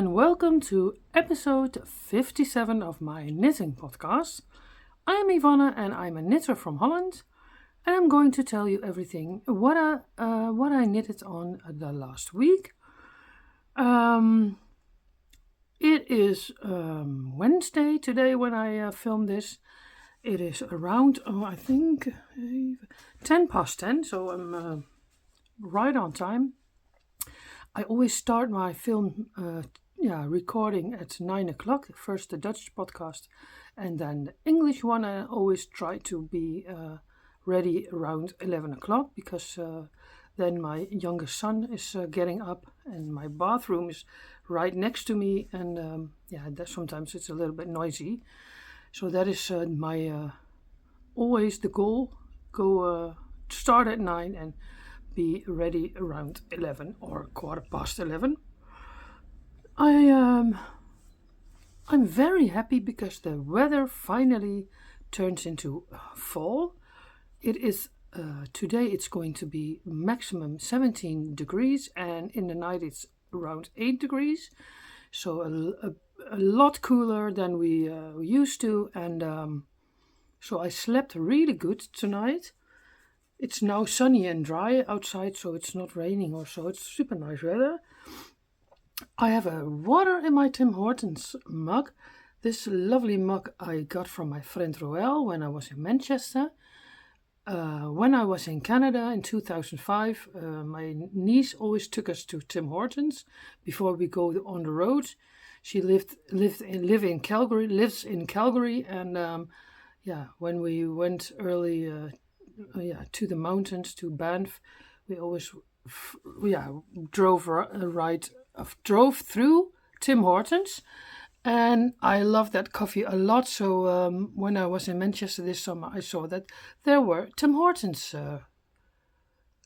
and welcome to episode 57 of my knitting podcast. I'm Ivonne and I'm a knitter from Holland, and I'm going to tell you everything what I knitted on the last week. It is Wednesday today when I film this. It is around, I think, 10 past 10, so I'm right on time. I always start my film recording at 9 o'clock, first the Dutch podcast and then the English one. I always try to be ready around 11 o'clock because then my youngest son is getting up and my bathroom is right next to me, and sometimes it's a little bit noisy. So that is my always the goal. Go start at 9 and be ready around 11 or quarter past 11. I'm very happy because the weather finally turns into fall. It is today it's going to be maximum 17 degrees and in the night it's around 8 degrees. So a lot cooler than we used to, and so I slept really good tonight. It's now sunny and dry outside, so it's not raining or so. It's super nice weather. I have a water in my Tim Hortons mug. This lovely mug I got from my friend Roel when I was in Manchester. When I was in Canada in 2005, my niece always took us to Tim Hortons before we go on the road. She lives in Calgary, and when we went early to the mountains, to Banff, we always drove through Tim Hortons, and I love that coffee a lot. So when I was in Manchester this summer, I saw that there were Tim Hortons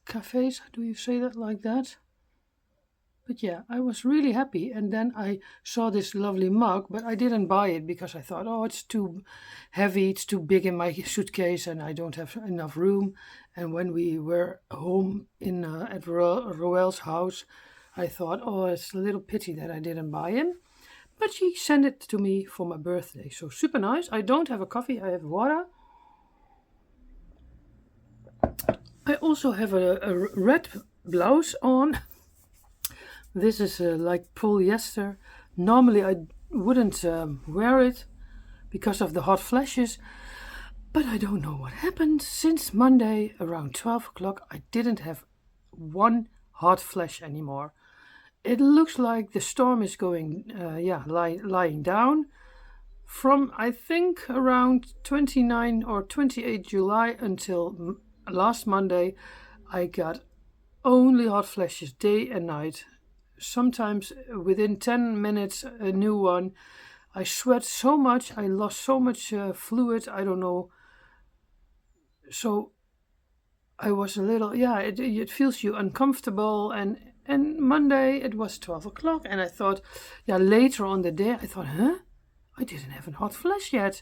cafes. Do you say that like that? But yeah, I was really happy, and then I saw this lovely mug, but I didn't buy it because I thought, it's too heavy, it's too big in my suitcase, and I don't have enough room. And when we were home at Roel's house, I thought, it's a little pity that I didn't buy him. But she sent it to me for my birthday, so super nice. I don't have a coffee, I have water. I also have a red blouse on. This is like polyester. Normally I wouldn't wear it because of the hot flashes, but I don't know what happened. Since Monday around 12 o'clock I didn't have one hot flash anymore. It looks like the storm is going, lying down. From I think around 29 or 28 July until last Monday, I got only hot flashes day and night. Sometimes within 10 minutes a new one. I sweat so much, I lost so much fluid, I don't know. So I was a little, it feels you uncomfortable, and Monday it was 12 o'clock and I thought, later on the day I thought, I didn't have a hot flash yet.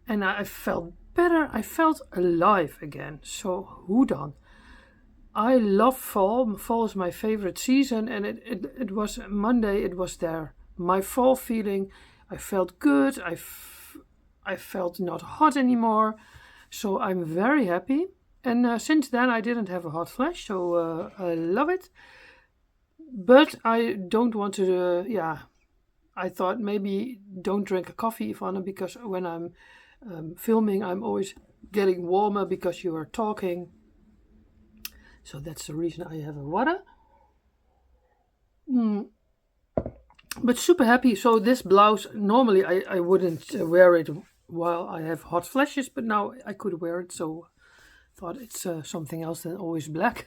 And I felt better, I felt alive again. So who done? I love fall. Fall is my favorite season, and it was Monday. It was there. My fall feeling. I felt good. I felt not hot anymore. So I'm very happy. And since then I didn't have a hot flash. So I love it. But I don't want to. I thought maybe don't drink a coffee, Ivonne, because when I'm filming, I'm always getting warmer because you are talking. So that's the reason I have a water. But super happy. So this blouse, normally I wouldn't wear it while I have hot flashes, but now I could wear it. So I thought it's something else than always black.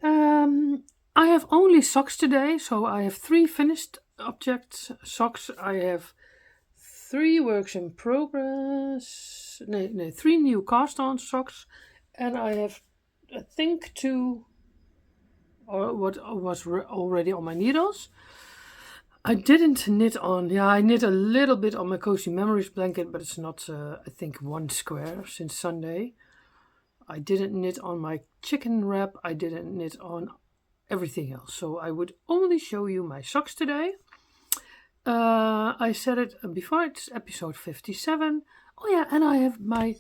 I have only socks today. So I have 3 finished objects socks. I have 3 works in progress. 3 new cast on socks. And I have, I think, 2, or what was already on my needles. I didn't knit on, I knit a little bit on my Cozy Memories blanket, but it's not, I think, 1 square since Sunday. I didn't knit on my chicken wrap. I didn't knit on everything else. So I would only show you my socks today. I said it before, it's episode 57. Oh yeah, and I have my,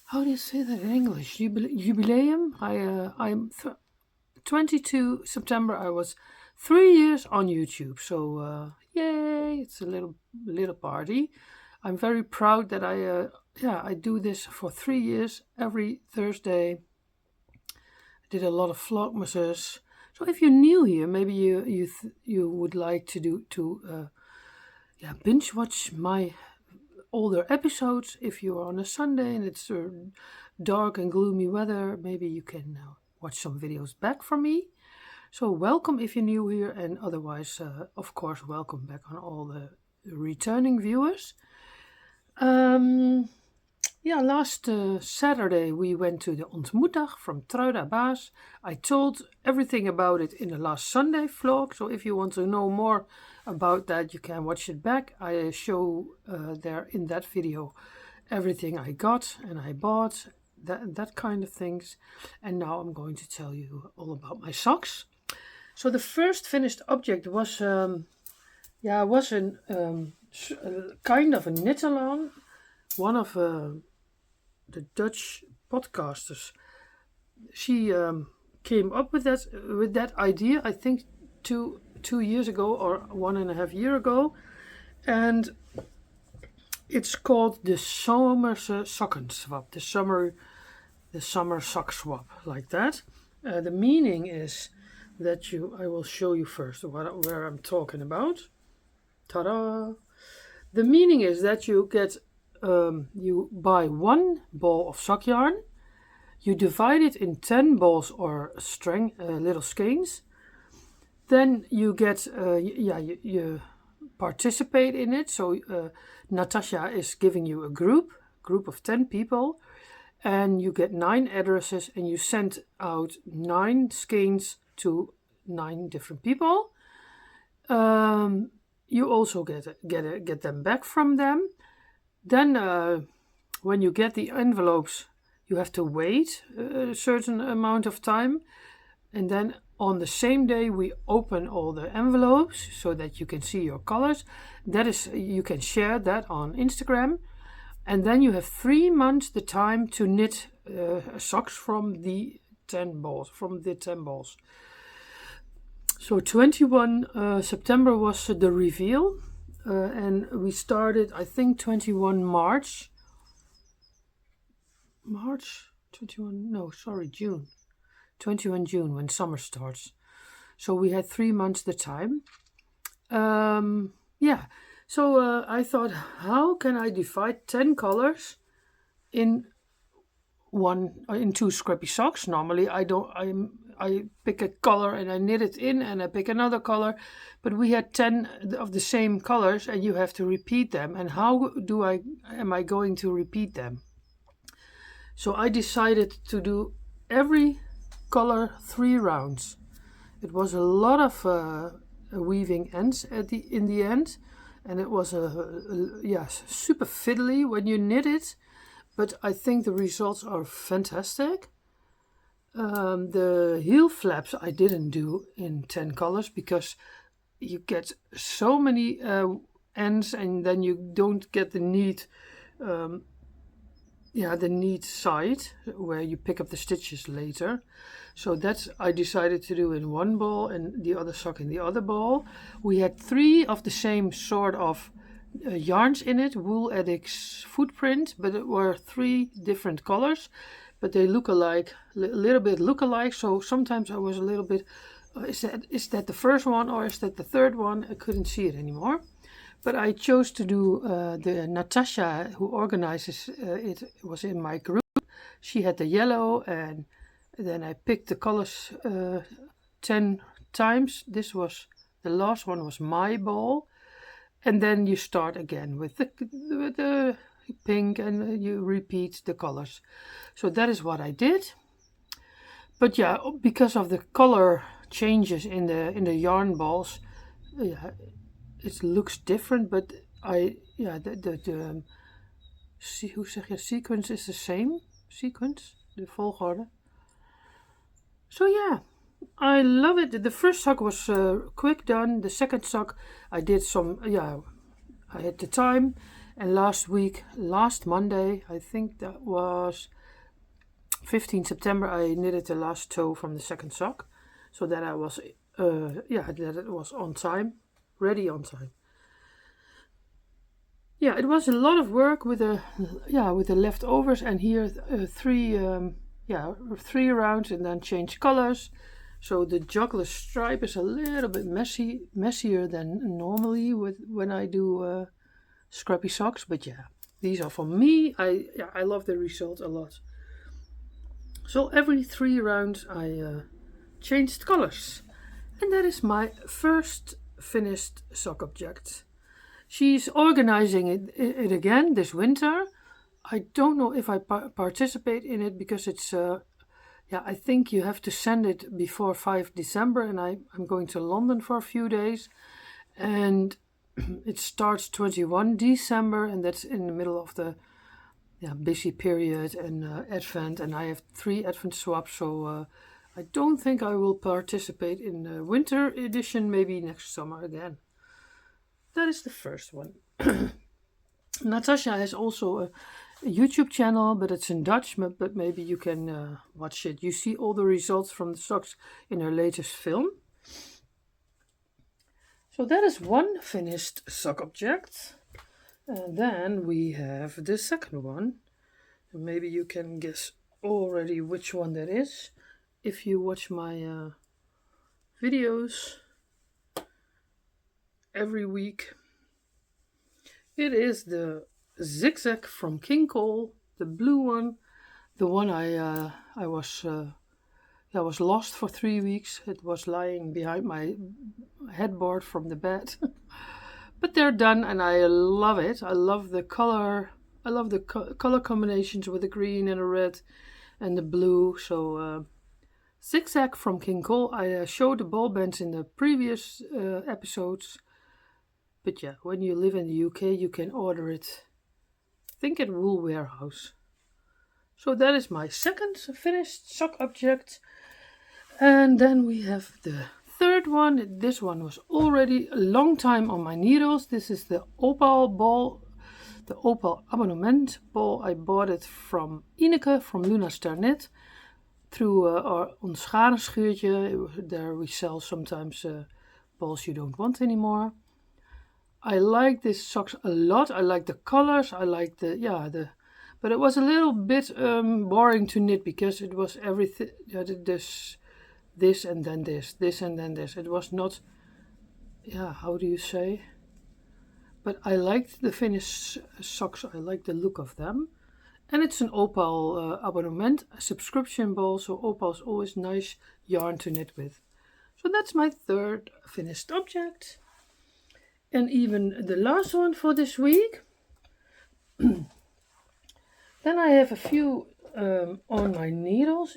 how do you say that in English? Jubileum. I'm 22 September. I was 3 years on YouTube. So yay! It's a little party. I'm very proud that I do this for 3 years every Thursday. I did a lot of vlogmases. So if you're new here, maybe you would like to binge watch my older episodes. If you're on a Sunday and it's dark and gloomy weather, maybe you can watch some videos back from me. So welcome if you're new here, and otherwise, of course, welcome back on all the returning viewers. Last Saturday we went to the ontmoetdag from Truida Baas. I told everything about it in the last Sunday vlog, so if you want to know more about that, you can watch it back. I show there in that video everything I got and I bought, that kind of things. And now I'm going to tell you all about my socks. So the first finished object was kind of a knit-along. One of the Dutch podcasters, she came up with that idea, I think 2 years ago or 1.5 years ago, and it's called the Zomerse Sokkenswap, the summer sock swap, like that. The meaning is that I will show you first where I'm talking about. Ta-da! The meaning is that you get you buy 1 ball of sock yarn, you divide it in 10 balls or little skeins, then you get you participate in it. So Natasha is giving you a group of 10 people, and you get 9 addresses, and you send out 9 skeins to 9 different people. You also get them back from them. Then when you get the envelopes, you have to wait a certain amount of time. And then on the same day, we open all the envelopes so that you can see your colors. That is, you can share that on Instagram. And then you have 3 months the time to knit socks from the 10 balls. So 21 September was the reveal. And we started, I think, 21 June. 21 June, when summer starts. So we had 3 months the time. So I thought, how can I divide 10 colors in 2 scrappy socks? Normally I pick a color and I knit it in, and I pick another color, but we had 10 of the same colors, and you have to repeat them. And how am I going to repeat them? So I decided to do every color 3 rounds. It was a lot of weaving ends in the end, and it was super fiddly when you knit it, but I think the results are fantastic. The heel flaps I didn't do in 10 colors because you get so many ends, and then you don't get the neat side where you pick up the stitches later. So that's I decided to do in 1 ball and the other sock in the other ball. We had 3 of the same sort of yarns in it, Wool Addicts Footprint, but it were 3 different colors, but they look alike, a little bit look alike. So sometimes I was a little bit, is that the first one or is that the third one? I couldn't see it anymore. But I chose to do the Natasha, who organizes it, was in my group. She had the yellow, and then I picked the colors 10 times. The last one was my ball. And then you start again with the pink, and you repeat the colors. So that is what I did. But yeah, because of the color changes in the yarn balls, it looks different, but sequence is the same. Sequence, de volgorde. So yeah, I love it. The first sock was quick done. The second sock I did some, I had the time. And last Monday, I think that was 15 September, I knitted the last toe from the second sock. So that that it was on time, ready on time. Yeah, it was a lot of work with the leftovers, and here three rounds and then change colors. So the juggler stripe is a little bit messier than normally when I do scrappy socks. But yeah, these are for me. I love the result a lot. So every 3 rounds I changed colors, and that is my first finished sock object. She's organizing it again this winter. I don't know if I participate in it because it's I think you have to send it before 5 December, and I'm going to London for a few days, and it starts 21 December, and that's in the middle of the busy period and Advent, and I have 3 Advent swaps, so I don't think I will participate in the winter edition, maybe next summer again. That is the first one. Natasha has also a YouTube channel, but it's in Dutch, but maybe you can watch it. You see all the results from the socks in her latest film. So that is one finished sock object. And then we have the second one. Maybe you can guess already which one that is if you watch my videos every week. It is the zigzag from King Cole, the blue one, the one I was lost for 3 weeks. It was lying behind my headboard from the bed. But they're done, and I love it. I love the color. I love the color combinations with the green and the red and the blue. So zigzag from King Cole. I showed the ball bands in the previous episodes. But yeah, when you live in the UK, you can order it, I think, at Wool Warehouse. So that is my second finished sock object. And then we have the third one. This one was already a long time on my needles. This is the opal ball, the opal abonnement ball. I bought it from Ineke from Luna Ster Knit through our ons Schuurtje. There we sell sometimes balls you don't want anymore. I like this socks a lot. I like the colors. I like but it was a little bit boring to knit because it was everything. This and then this and then this. It was not. How do you say? But I liked the finished socks. I like the look of them, and it's an opal abonnement, a subscription ball. So opal is always nice yarn to knit with. So that's my third finished object. And even the last one for this week. Then I have a few on my needles.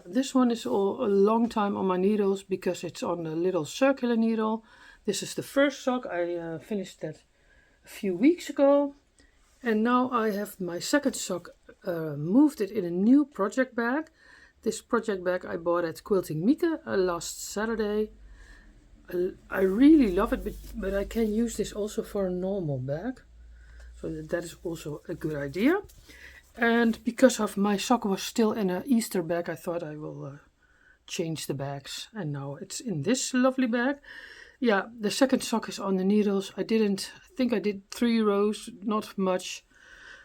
This one is a long time on my needles because it's on a little circular needle. This is the first sock. I finished that a few weeks ago. And now I have my second sock, moved it in a new project bag. This project bag I bought at Quilting Mieke last Saturday. I really love it, but I can use this also for a normal bag. So that is also a good idea. And because of my sock was still in an Easter bag, I thought I will change the bags. And now it's in this lovely bag. Yeah, the second sock is on the needles. I think I did 3 rows, not much.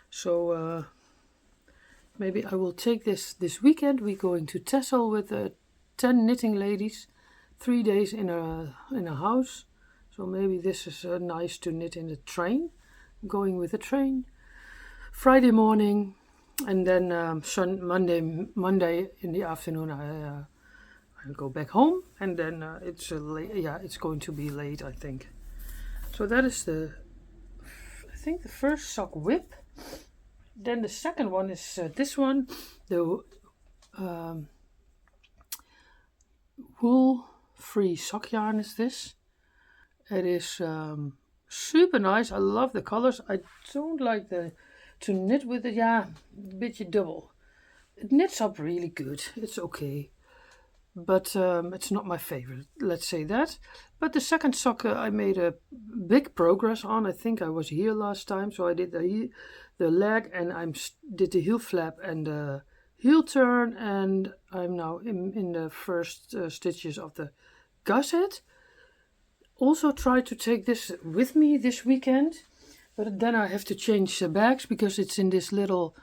So maybe I will take this weekend. We're going to Texel with 10 knitting ladies. 3 days in a house, so maybe this is nice to knit in the train, going with the train. Friday morning, and then Monday in the afternoon I'll go back home, and then it's going to be late, I think. So that is the first sock whip. Then the second one is this one, the wool free sock yarn is this. It is super nice. I love the colors. I don't like to knit with it. Yeah, a bit double. It knits up really good. It's okay. but it's not my favorite, let's say that. But the second sock I made a big progress on. I think I was here last time, so I did the leg, and did the heel flap and the heel turn, and I'm now in the first stitches of the gusset. Also try to take this with me this weekend, but then I have to change the bags because it's in this little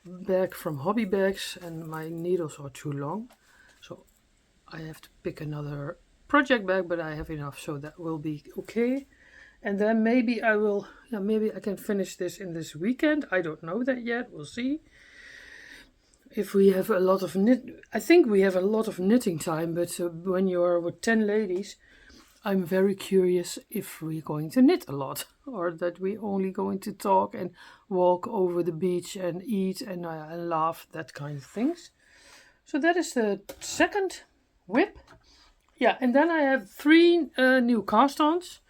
bag from Hobby Bags and my needles are too long, so I have to pick another project bag, but I have enough, so that will be okay. And then maybe I will, maybe I can finish this in this weekend. I don't know that yet, we'll see. If we have a lot of I think we have a lot of knitting time, but when you're with 10 ladies, I'm very curious if we're going to knit a lot or that we're only going to talk and walk over the beach and eat and laugh, that kind of things. So that is the second whip. Yeah, and then I have 3 new cast-ons.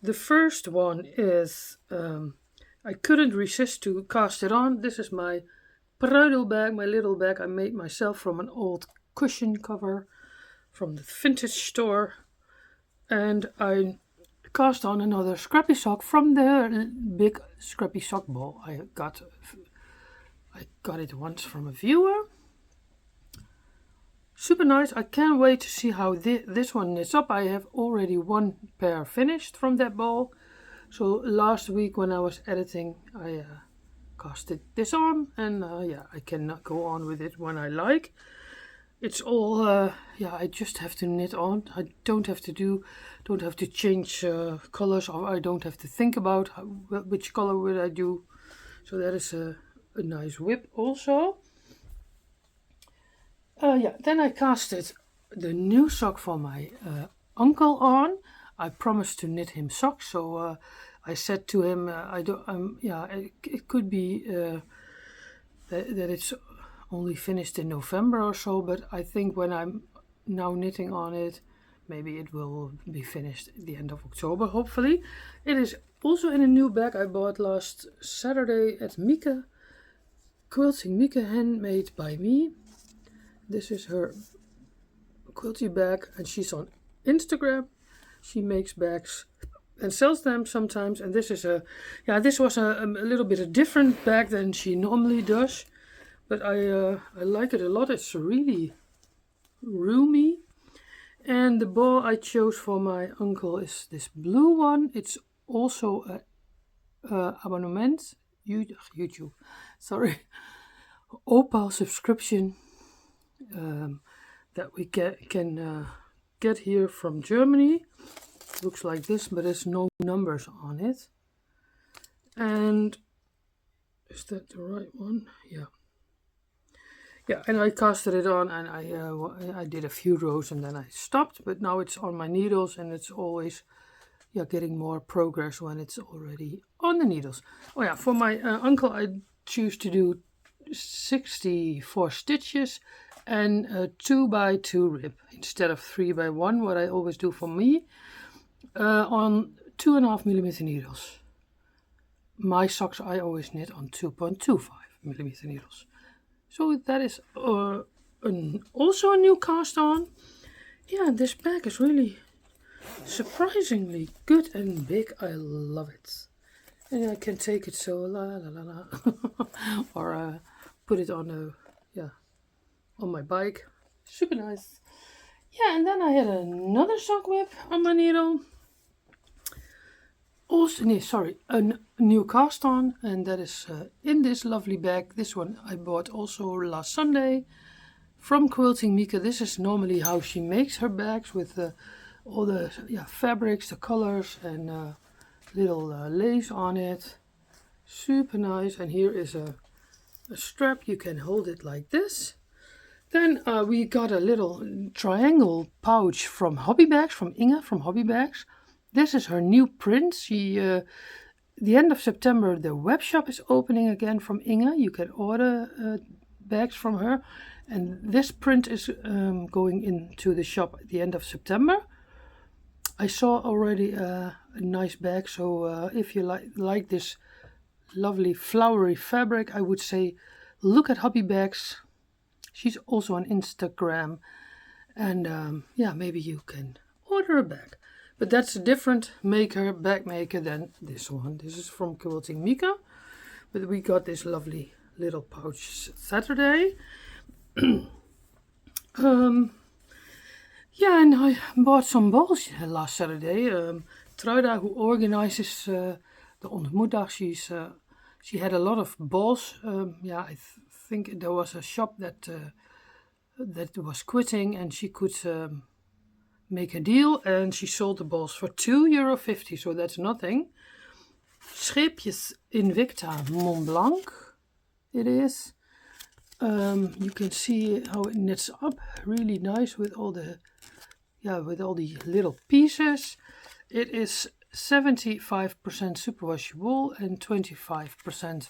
The first one is, I couldn't resist to cast it on. This is my Prudel bag, my little bag I made myself from an old cushion cover from the vintage store. And I cast on another scrappy sock from the big scrappy sock ball I got it once from a viewer. Super nice. I can't wait to see how this one knits up. I have already 1 pair finished from that ball. So last week when I was editing, I casted this on, and I can go on with it when I like. It's all, I just have to knit on. I don't have to change colors, or I don't have to think about which color would I do. So that is a nice whip also. Then I casted the new sock for my uncle on. I promised to knit him socks, so I said to him, it could be that it's only finished in November or so, but I think when I'm now knitting on it, maybe it will be finished at the end of October, hopefully. It is also in a new bag I bought last Saturday at Mieke, Quilting Mieke, handmade by me. This is her quilty bag, and she's on Instagram. She makes bags and sells them sometimes, and this is this was a little bit a different bag than she normally does, but I like it a lot. It's really roomy, and the ball I chose for my uncle is this blue one. It's also a abonnement, YouTube, sorry, opal subscription that we can get here from Germany. Looks like this, but there's no numbers on it. And is that the right one? Yeah, and I casted it on, and I did a few rows and then I stopped, but now it's on my needles, and it's always getting more progress when it's already on the needles. Oh yeah, for my uncle I choose to do 64 stitches and a 2x2 rib instead of 3x1, what I always do for me, on 2.5mm needles. My socks I always knit on 2.25mm needles. So that is also a new cast on. Yeah, this bag is really surprisingly good and big. I love it. And I can take it so la la la la or put it on on my bike. Super nice. Yeah, and then I had another sock whip on my needle. Also, a new cast on, and that is in this lovely bag. This one I bought also last Sunday from Quilting Mieke. This is normally how she makes her bags, with all the fabrics, the colors, and little lace on it. Super nice. And here is a strap. You can hold it like this. Then we got a little triangle pouch from Hobby Bags, from Inge from Hobby Bags. This is her new print. She, the end of September, the web shop is opening again from Inge. You can order bags from her. And this print is going into the shop at the end of September. I saw already a nice bag, so if you like this lovely flowery fabric, I would say look at Hobby Bags. She's also on Instagram. And yeah, maybe you can order a bag. But that's a different bag maker than this one. This is from Quilting Mika. But we got this lovely little pouch Saturday. Yeah, and I bought some balls last Saturday. Truida, who organizes the ontmoetdag, she had a lot of balls. Yeah, I think there was a shop that was quitting, and she could make a deal, and she sold the balls for €2.50, so that's nothing. Scheepjes Invicta Mont Blanc, it is. You can see how it knits up really nice with all the little pieces. It is 75% superwash wool and 25%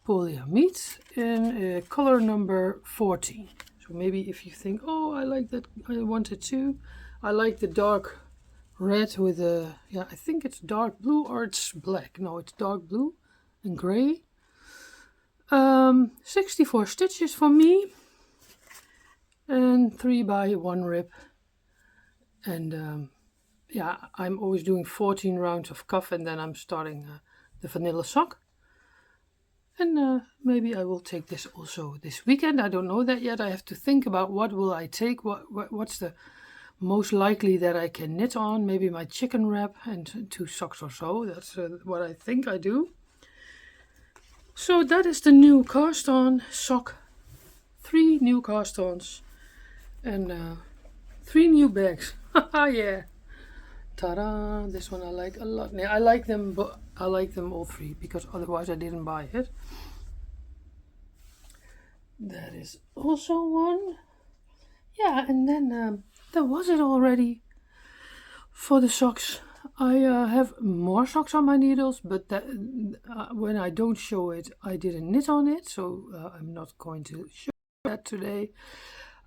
polyamide in color number 14. So maybe if you think, oh, I like that, I want it too. I like the dark red with a, I think it's dark blue or it's black. No, it's dark blue and gray. 64 stitches for me and 3 by 1 rib. And yeah, I'm always doing 14 rounds of cuff, and then I'm starting the vanilla sock. And maybe I will take this also this weekend. I don't know that yet. I have to think about what will I take. What's the most likely that I can knit on? Maybe my chicken wrap and 2 socks or so. That's what I think I do. So that is the new cast on sock. 3 new cast ons and 3 new bags. Haha, yeah. Ta-da! This one I like a lot. I like them, but I like them all 3 because otherwise I didn't buy it. That is also one. Yeah, and then that was it already for the socks. I have more socks on my needles, but that, when I don't show it, I didn't knit on it, so I'm not going to show that today.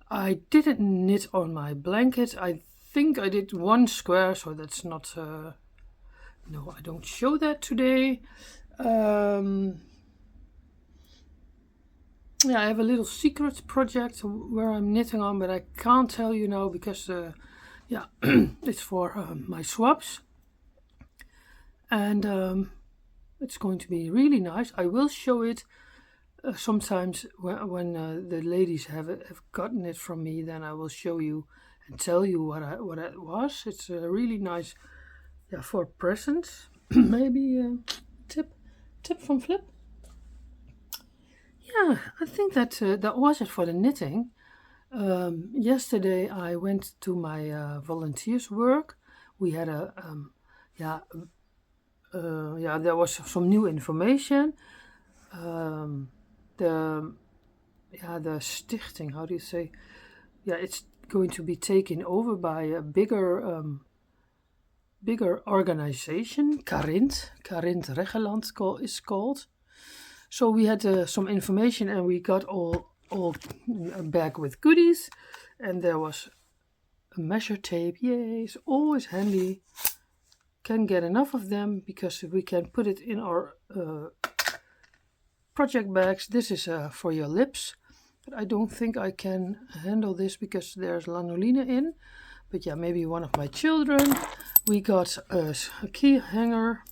I didn't knit on my blanket. I think I did 1 square, so that's not, no, I don't show that today. Yeah, I have a little secret project where I'm knitting on, but I can't tell you now because, yeah, it's for my swaps. And it's going to be really nice. I will show it sometimes when the ladies have gotten it from me. Then I will show you and tell you what it was. It's really nice, yeah, for presents. Maybe tip from Flip. Yeah, I think that that was it for the knitting. Yesterday I went to my volunteers work. We had a there was some new information. The stichting, how do you say? Yeah, it's going to be taken over by a bigger organization. Carint Regeland is called. So we had some information, and we got all a bag with goodies, and there was a measure tape. Yay, it's always handy. Can get enough of them because we can put it in our project bags. This is for your lips, but I don't think I can handle this because there's lanolina in. But yeah, maybe one of my children. We got a key hanger.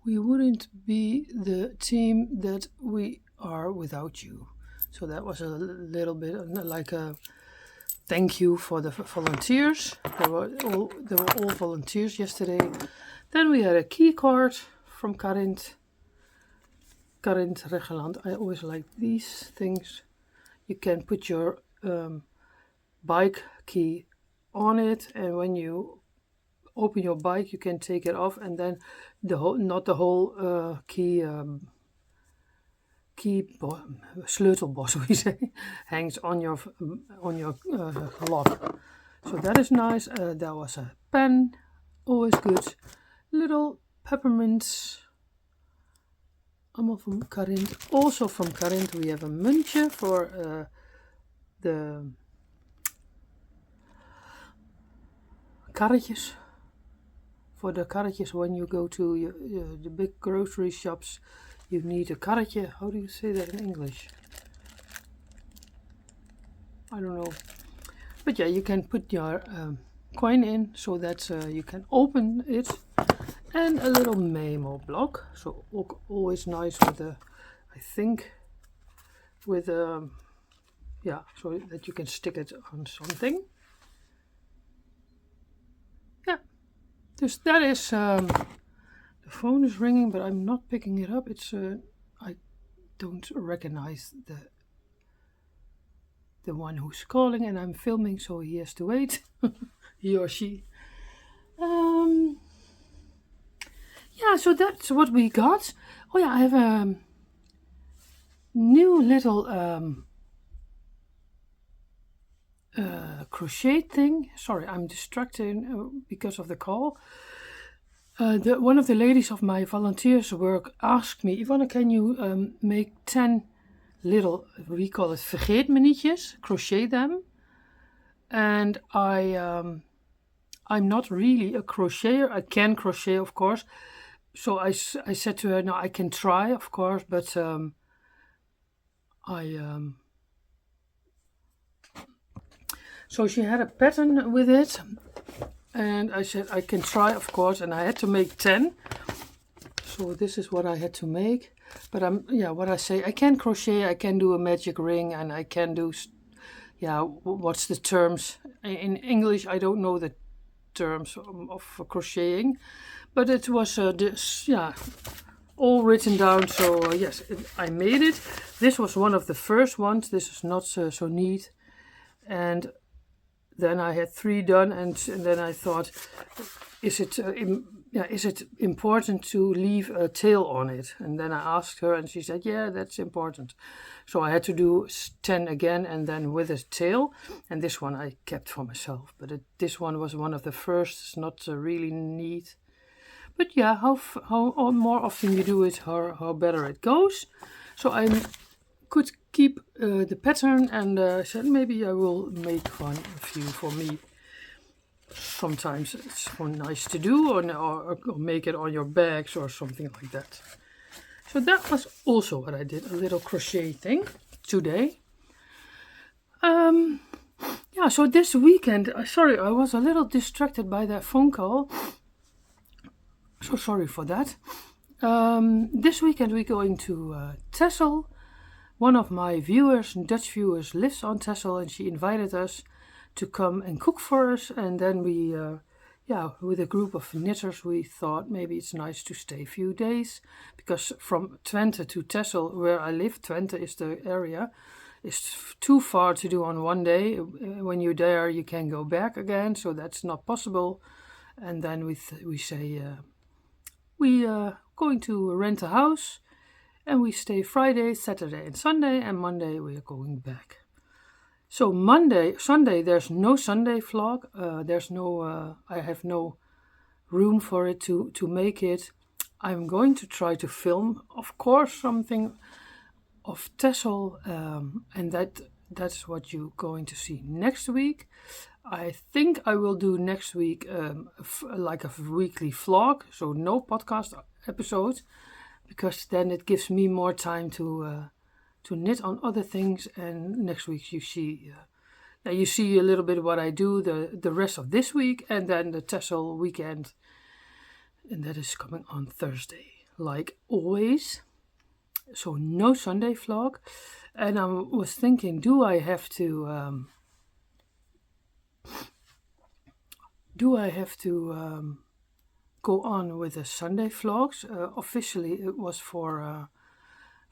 We wouldn't be the team that we are without you. So that was a little bit like a thank you for the volunteers. They were all volunteers yesterday. Then we had a key card from Carint Regeland. I always like these things. You can put your bike key on it, and when you open your bike, you can take it off, and then not the whole key sleutelbos, we say, hangs on your lock. So that is nice. There was a pen, always good. Little peppermints, allemaal from Carint. Also from Carint we have a muntje for the karretjes. For the karretjes when you go to the big grocery shops, you need a karretje. How do you say that in English? I don't know. But yeah, you can put your coin in so that you can open it. And a little memo block. So always nice with a, I think, with a, yeah, so that you can stick it on something. Yeah, dus that is, the phone is ringing, but I'm not picking it up. It's, I don't recognize the one who's calling, and I'm filming, so he has to wait, he or she. Yeah, so that's what we got. Oh yeah, I have a new little crochet thing. Sorry, I'm distracted because of the call. One of the ladies of my volunteers work asked me, Ivonne, can you make 10 little, we call it vergeetmenietjes, crochet them? And I'm not really a crocheter. I can crochet, of course. So I said to her, no, I can try, of course, but so she had a pattern with it, and I said I can try, of course, and I had to make 10. So this is what I had to make. But what I say, I can crochet, I can do a magic ring, and I can do, what's the terms in English? I don't know the terms of crocheting, but it was all written down. So yes, I made it. This was one of the first ones. This is not so neat, and then I had 3 done, and then I thought, is it important to leave a tail on it? And then I asked her, and she said, yeah, that's important. So I had to do 10 again, and then with a tail. And this one I kept for myself, but this one was one of the first. It's not really neat, but yeah, how more often you do it, how better it goes. So I could keep the pattern, and said maybe I will make a few for me. Sometimes it's nice to do, or make it on your bags or something like that. So that was also what I did, a little crochet thing today. Yeah, so this weekend, sorry, I was a little distracted by that phone call. So sorry for that. This weekend we're going to Texel. One of my viewers, Dutch viewers, lives on Texel, and she invited us to come and cook for us. And then we, with a group of knitters, we thought maybe it's nice to stay a few days, because from Twente to Texel, where I live, Twente is the area, is too far to do on one day. When you're there, you can go back again, so that's not possible. And then we say we going to rent a house, and we stay Friday, Saturday, and Sunday, and Monday we are going back. So Sunday, there's no Sunday vlog. There's no, I have no room for it to make it. I'm going to try to film, of course, something of Texel, and that's what you're going to see next week. I think I will do next week like a weekly vlog, so no podcast episode, because then it gives me more time to knit on other things. And next week you see a little bit of what I do the rest of this week, and then the Texel weekend, and that is coming on Thursday, like always. So no Sunday vlog. And I was thinking, do I have to go on with the Sunday vlogs? Officially it was for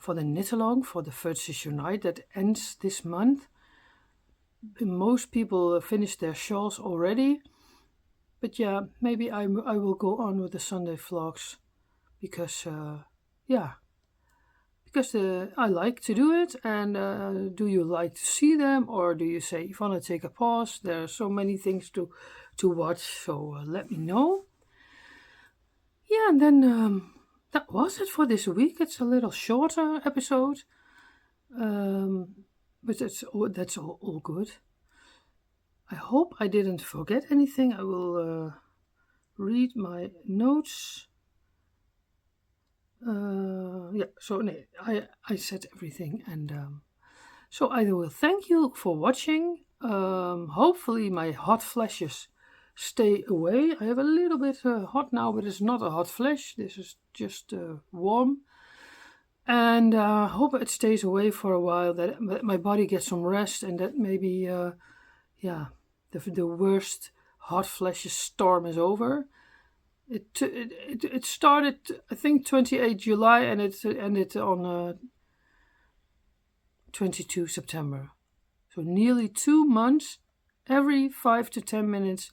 the knit along for the First Unite that ends this month. Most people finished their shawls already, but yeah, maybe I will go on with the Sunday vlogs, because I like to do it. And do you like to see them, or do you say, Ivonne, take a pause? There are so many things to watch, so let me know. Yeah, and then that was it for this week. It's a little shorter episode, but that's all good. I hope I didn't forget anything. I will read my notes. I said everything, and So I will thank you for watching. Hopefully my hot flashes stay away. I have a little bit hot now, but it's not a hot flash. This is just warm. And hope it stays away for a while, that my body gets some rest, and that maybe, yeah, the worst hot flashes storm is over. It started, I think, 28 July, and it ended on 22 September. So nearly 2 months, every 5 to 10 minutes,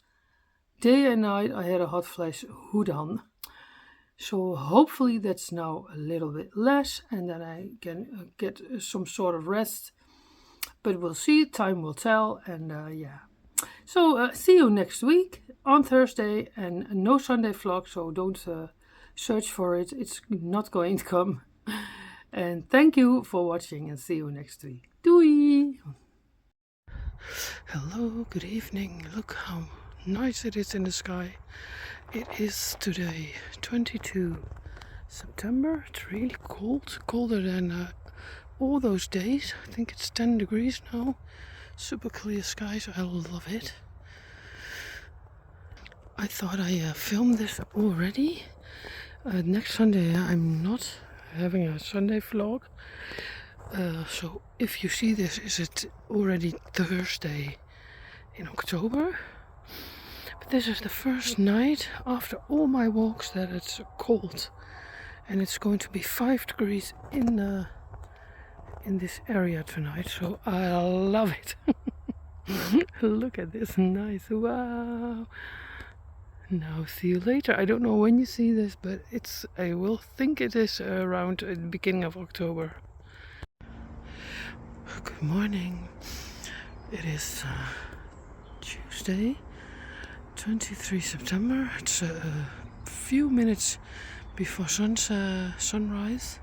day and night, I had a hot flash. Hoe dan? So hopefully that's now a little bit less, and then I can get some sort of rest. But we'll see, time will tell, and yeah. So see you next week on Thursday, and no Sunday vlog, so don't search for it. It's not going to come. And thank you for watching, and see you next week. Doei! Hello, good evening. Look how nice it is in the sky. It is today 22 September. It's really cold, colder than all those days. I think it's 10 degrees now. Super clear skies, I love it. I thought I filmed this already. Next Sunday I'm not having a Sunday vlog. So if you see this, is it already Thursday in October? But this is the first night after all my walks that it's cold. And it's going to be 5 degrees in this area tonight, so I love it. Look at this, nice, wow. Now see you later. I don't know when you see this, but I will think it is around the beginning of October. Good morning. It is Tuesday, 23 September. It's a few minutes before sunrise,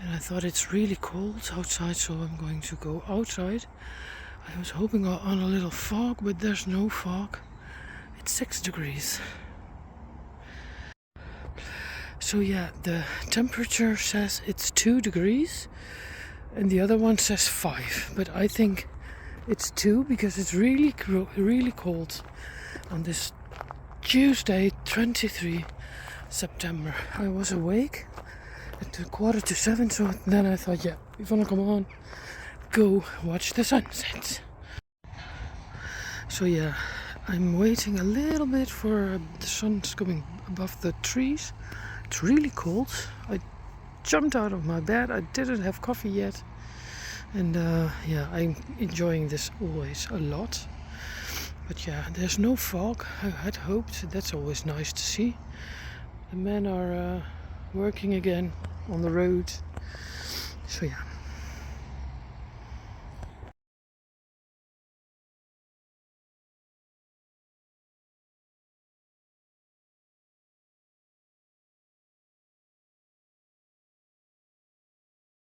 and I thought it's really cold outside, so I'm going to go outside. I was hoping on a little fog, but there's no fog. It's 6 degrees. So yeah, the temperature says it's 2 degrees and the other one says 5, but I think it's 2 because it's really cold on this Tuesday, 23 September. I was awake at 6:45, so then I thought, yeah, Yvonne, come on, go watch the sunset. So yeah, I'm waiting a little bit for the sun's coming above the trees. It's really cold. I jumped out of my bed. I didn't have coffee yet, and yeah, I'm enjoying this always a lot. But yeah, there's no fog. I had hoped. That's always nice to see. The men are working again on the road. So yeah.